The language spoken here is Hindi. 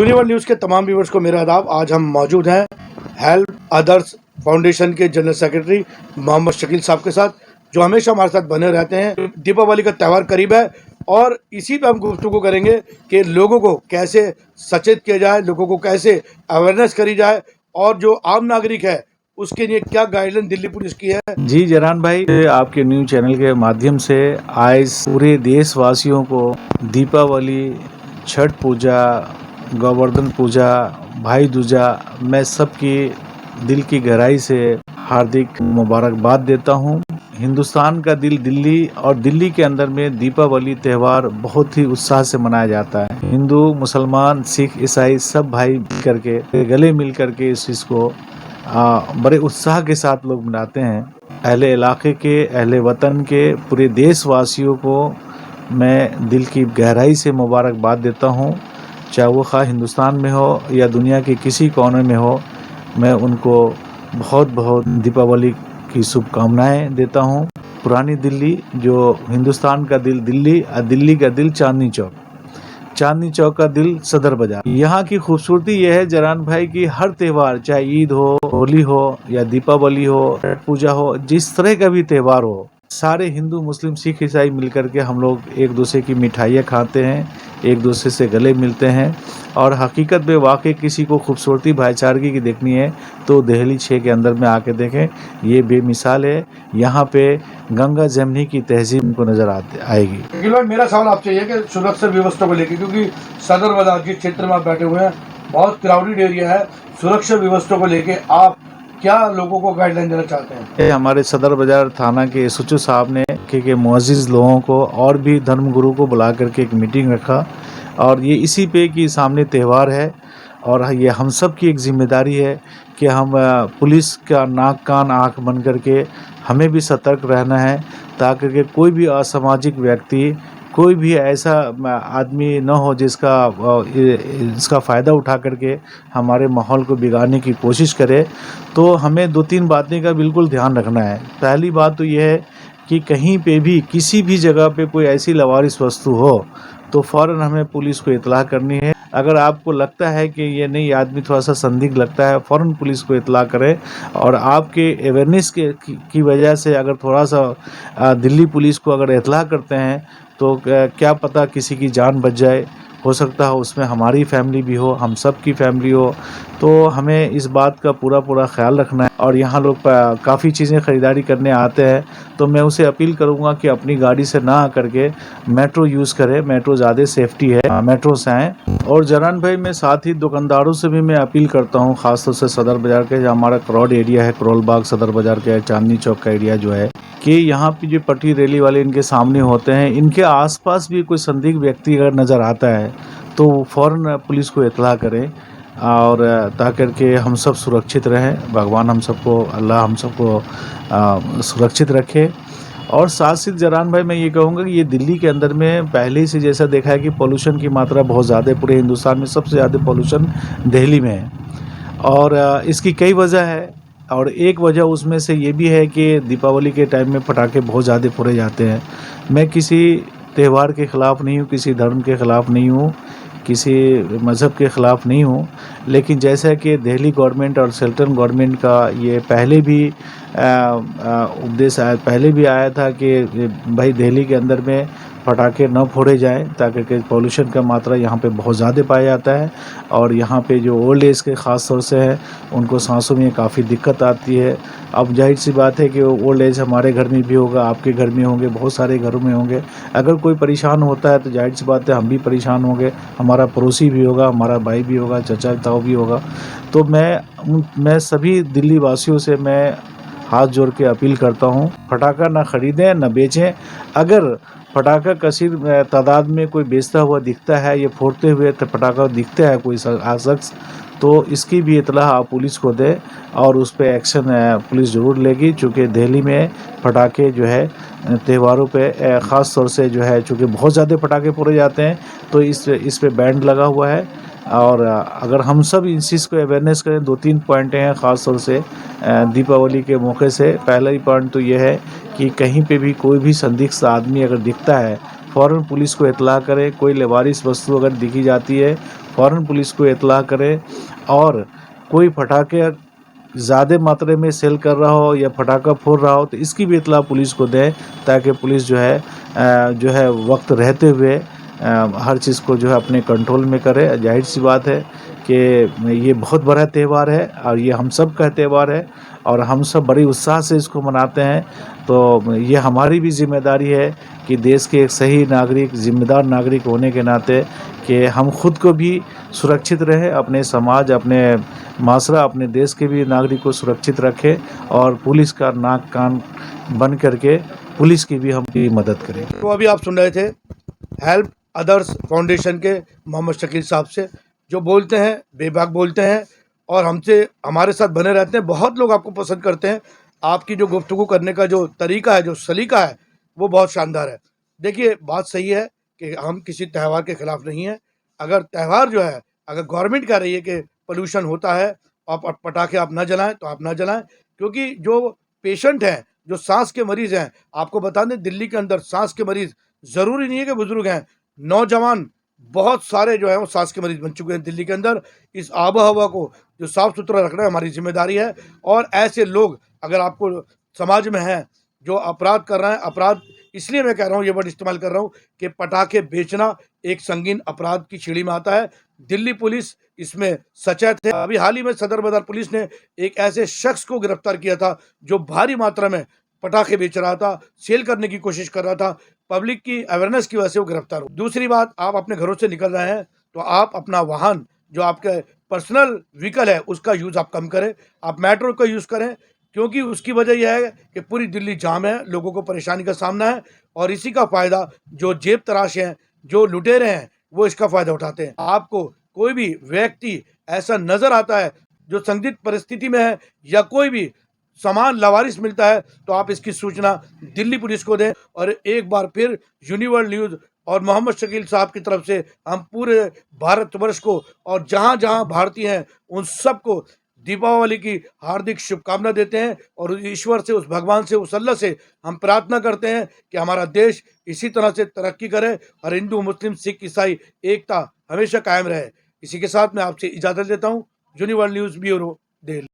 यूनिवर्सल न्यूज़ के तमाम व्यूवर्स को मेरा आदाब। आज हम मौजूद हैं हेल्प अदर्स फाउंडेशन के जनरल सेक्रेटरी मोहम्मद शकील साहब के साथ, जो हमेशा हमारे साथ बने रहते हैं। दीपावली का त्यौहार करीब है और इसी पे हम गुफ्तगू करेंगे कि लोगों को कैसे सचेत किया जाए, लोगों को कैसे अवेयरनेस करी जाए और जो आम नागरिक है उसके लिए क्या गाइडलाइन दिल्ली पुलिस की है। जी जरान भाई, आपके न्यूज चैनल के माध्यम से आज पूरे देशवासियों को दीपावली, छठ पूजा, गोवर्धन पूजा, भाई दूजा, मैं सबकी दिल की गहराई से हार्दिक मुबारकबाद देता हूं। हिंदुस्तान का दिल दिल्ली और दिल्ली के अंदर में दीपावली त्यौहार बहुत ही उत्साह से मनाया जाता है। हिंदू, मुसलमान, सिख, ईसाई सब भाई करके गले मिल करके इस चीज़ को बड़े उत्साह के साथ लोग मनाते हैं। अहले इलाके के, अहले वतन के पूरे देशवासियों को मैं दिल की गहराई से मुबारकबाद देता हूँ। चाहे वो खा हिंदुस्तान में हो या दुनिया के किसी कोने में हो, मैं उनको बहुत बहुत दीपावली की शुभकामनाएं देता हूँ। पुरानी दिल्ली, जो हिंदुस्तान का दिल दिल्ली और दिल्ली का दिल चांदनी चौक, चांदनी चौक का दिल सदर बाजार। यहाँ की खूबसूरती यह है जरान भाई कि हर त्यौहार, चाहे ईद हो, होली हो या दीपावली हो, छठ पूजा हो, जिस तरह का भी त्यौहार हो, सारे हिंदू, मुस्लिम, सिख, ईसाई मिलकर के हम लोग एक दूसरे की मिठाइयाँ खाते हैं, एक दूसरे से गले मिलते हैं। और हकीकत में वाकई किसी को खूबसूरती भाईचारगी की देखनी है तो दिल्ली 6 के अंदर में आके देखें, ये बेमिसाल है। यहाँ पे गंगा जमनी की तहजीब को नजर आएगी। मेरा सवाल आपसे ये कि सुरक्षा व्यवस्था को लेकर, क्योंकि सदर बाजार जिस क्षेत्र में आप बैठे हुए हैं बहुत क्राउडेड एरिया है, सुरक्षा व्यवस्था को लेके आप क्या लोगों को गाइडलाइन देना चाहते हैं? हमारे सदर बाजार थाना के एसएचओ साहब ने के मुअज़्ज़िज़ लोगों को और भी धर्मगुरु को बुला करके एक मीटिंग रखा, और ये इसी पे कि सामने त्यौहार है और ये हम सब की एक जिम्मेदारी है कि हम पुलिस का नाक कान आँख बन करके हमें भी सतर्क रहना है, ताकि कोई भी असामाजिक व्यक्ति, कोई भी ऐसा आदमी न हो इसका फ़ायदा उठा करके हमारे माहौल को बिगाड़ने की कोशिश करे। तो हमें 2-3 बातें का बिल्कुल ध्यान रखना है। पहली बात तो यह है कि कहीं पे भी, किसी भी जगह पे कोई ऐसी लावारिस वस्तु हो तो फ़ौरन हमें पुलिस को इत्तला करनी है। अगर आपको लगता है कि ये नहीं आदमी थोड़ा सा संदिग्ध लगता है, फ़ौरन पुलिस को इत्तला करें। और आपके अवेयरनेस की वजह से अगर थोड़ा सा दिल्ली पुलिस को अगर इत्तला करते हैं तो क्या पता किसी की जान बच जाए। हो सकता है उसमें हमारी फैमिली भी हो, हम सब की फैमिली हो। तो हमें इस बात का पूरा ख्याल रखना है। और यहाँ लोग काफ़ी चीज़ें ख़रीदारी करने आते हैं, तो मैं उसे अपील करूँगा कि अपनी गाड़ी से ना आकर के मेट्रो यूज़ करें। मेट्रो ज़्यादा सेफ्टी है, मेट्रो से आएँ। और जरान भाई, मैं साथ ही दुकानदारों से भी मैं अपील करता हूँ, ख़ासतौर से सदर बाज़ार के, जो हमारा क्राउड एरिया है, करोल बाग सदर बाज़ार का, चांदनी चौक का एरिया जो है, कि यहाँ पे जो पटरी रैली वाले इनके सामने होते हैं, इनके आसपास भी कोई संदिग्ध व्यक्ति अगर नज़र आता है तो फ़ौरन पुलिस को इत्तला करें, और ताकि के हम सब सुरक्षित रहें। भगवान हम सबको, अल्लाह हम सबको सुरक्षित रखे। और साथ साथ जरान भाई, मैं ये कहूँगा कि ये दिल्ली के अंदर में पहले से जैसा देखा है कि पोल्यूशन की मात्रा बहुत ज़्यादा है। पूरे हिंदुस्तान में सबसे ज़्यादा पोल्यूशन दिल्ली में है और इसकी कई वजह है। और एक वजह उसमें से ये भी है कि दीपावली के टाइम में पटाखे बहुत ज़्यादा फोड़े जाते हैं। मैं किसी त्यौहार के ख़िलाफ़ नहीं हूँ, किसी धर्म के ख़िलाफ़ नहीं हूँ, किसी मज़हब के ख़िलाफ़ नहीं हूँ, लेकिन जैसा कि दिल्ली गवर्नमेंट और सेंट्रल गवर्नमेंट का ये पहले भी उपदेश पहले भी आया था कि भाई दिल्ली के अंदर में पटाखे न फोड़े जाएं, ताकि पोल्यूशन का मात्रा यहाँ पे बहुत ज़्यादा पाया जाता है। और यहाँ पे जो ओल्ड एज के ख़ास तौर से हैं, उनको सांसों में काफ़ी दिक्कत आती है। अब जाहिर सी बात है कि ओल्ड एज हमारे घर में भी होगा, आपके घर में होंगे, बहुत सारे घरों में होंगे। अगर कोई परेशान होता है तो जाहिर सी बात है हम भी परेशान होंगे, हमारा पड़ोसी भी होगा, हमारा भाई भी होगा, चाचा ताऊ भी होगा। तो मैं सभी दिल्ली वासियों से मैं हाथ जोड़ के अपील करता हूँ, पटाखा ना ख़रीदें, ना बेचें। अगर पटाखा कसीर तादाद में कोई बेचता हुआ दिखता है या फोड़ते हुए पटाखा दिखता है कोई शख्स, तो इसकी भी इत्तला आप पुलिस को दें और उस पर एक्शन पुलिस ज़रूर लेगी। चूँकि दिल्ली में पटाखे जो है त्योहारों पे ख़ास तौर से जो है, चूँकि बहुत ज़्यादा पटाखे फोड़े जाते हैं, तो इस पे बैन लगा हुआ है। और अगर हम सब इस चीज़ को अवेयरनेस करें, 2-3 पॉइंट हैं ख़ास तौर से दीपावली के मौके से। पहला ही पॉइंट तो ये है कि कहीं पे भी कोई भी संदिग्ध आदमी अगर दिखता है फ़ौरन पुलिस को इत्तला करें। कोई लावारिस वस्तु अगर दिखी जाती है फ़ौरन पुलिस को इत्तला करें। और कोई पटाखे ज़्यादा मात्रा में सेल कर रहा हो या पटाखा फोड़ रहा हो तो इसकी भी इत्तला पुलिस को दें, ताकि पुलिस जो है वक्त रहते हुए हर चीज़ को जो है अपने कंट्रोल में करे। जाहिर सी बात है कि ये बहुत बड़ा त्यौहार है और ये हम सब का त्यौहार है और हम सब बड़ी उत्साह से इसको मनाते हैं। तो ये हमारी भी जिम्मेदारी है कि देश के एक सही नागरिक, जिम्मेदार नागरिक होने के नाते कि हम खुद को भी सुरक्षित रहें, अपने समाज, अपने माशरा, अपने देश के भी नागरिक को सुरक्षित रखें और पुलिस का नाक कान बन करके पुलिस की भी हम की मदद करें। तो अभी आप सुन रहे थे हेल्प अदर्स फाउंडेशन के मोहम्मद शकील साहब से, जो बोलते हैं बेबाक बोलते हैं और हमसे हमारे साथ बने रहते हैं। बहुत लोग आपको पसंद करते हैं। आपकी जो गुफ्तगू करने का जो तरीका है, जो सलीका है, वो बहुत शानदार है। देखिए, बात सही है कि हम किसी त्यौहार के खिलाफ नहीं हैं। अगर त्यौहार जो है, अगर गवर्नमेंट कह रही है कि पोल्यूशन होता है और पटाखे आप ना जलाएं तो आप ना जलाएं, क्योंकि जो पेशेंट हैं, जो सांस के मरीज़ हैं, आपको बता दें दिल्ली के अंदर सांस के मरीज़ ज़रूरी नहीं है कि बुजुर्ग हैं, नौजवान बहुत सारे जो हैं वो सांस के मरीज़ बन चुके हैं दिल्ली के अंदर। इस आबो हवा को जो साफ़ सुथरा रखना हमारी जिम्मेदारी है। और ऐसे लोग अगर आपको समाज में हैं जो अपराध कर रहे हैं, अपराध इसलिए मैं कह रहा हूँ, ये वर्ड इस्तेमाल कर रहा हूँ कि पटाखे बेचना एक संगीन अपराध की श्रेणी में आता है। दिल्ली पुलिस इसमें सचेत है। अभी हाल ही में सदर बाजार पुलिस ने एक ऐसे शख्स को गिरफ्तार किया था जो भारी मात्रा में पटाखे बेच रहा था, सेल करने की कोशिश कर रहा था। पब्लिक की अवेयरनेस की वजह से वो गिरफ्तार हुआ। दूसरी बात, आप अपने घरों से निकल रहे हैं तो आप अपना वाहन, जो आपके पर्सनल व्हीकल है, उसका यूज़ आप कम करें। आप मेट्रो का यूज़ करें, क्योंकि उसकी वजह यह है कि पूरी दिल्ली जाम है, लोगों को परेशानी का सामना है और इसी का फ़ायदा जो जेब तराश हैं, जो लुटेरे हैं, वो इसका फ़ायदा उठाते हैं। आपको कोई भी व्यक्ति ऐसा नज़र आता है जो संदिग्ध परिस्थिति में है या कोई भी सामान लावारिस मिलता है, तो आप इसकी सूचना दिल्ली पुलिस को दें। और एक बार फिर यूनिवर्ल्ड न्यूज़ और मोहम्मद शकील साहब की तरफ से हम पूरे भारतवर्ष को और जहाँ जहाँ भारतीय हैं उन सबको दीपावली की हार्दिक शुभकामना देते हैं। और उस ईश्वर से, उस भगवान से, उस अल्लाह से हम प्रार्थना करते हैं कि हमारा देश इसी तरह से तरक्की करे और हिंदू, मुस्लिम, सिख, ईसाई एकता हमेशा कायम रहे। इसी के साथ मैं आपसे इजाज़त लेता हूँ। यूनिवर्ल्ड न्यूज़ ब्यूरो, दिल्ली।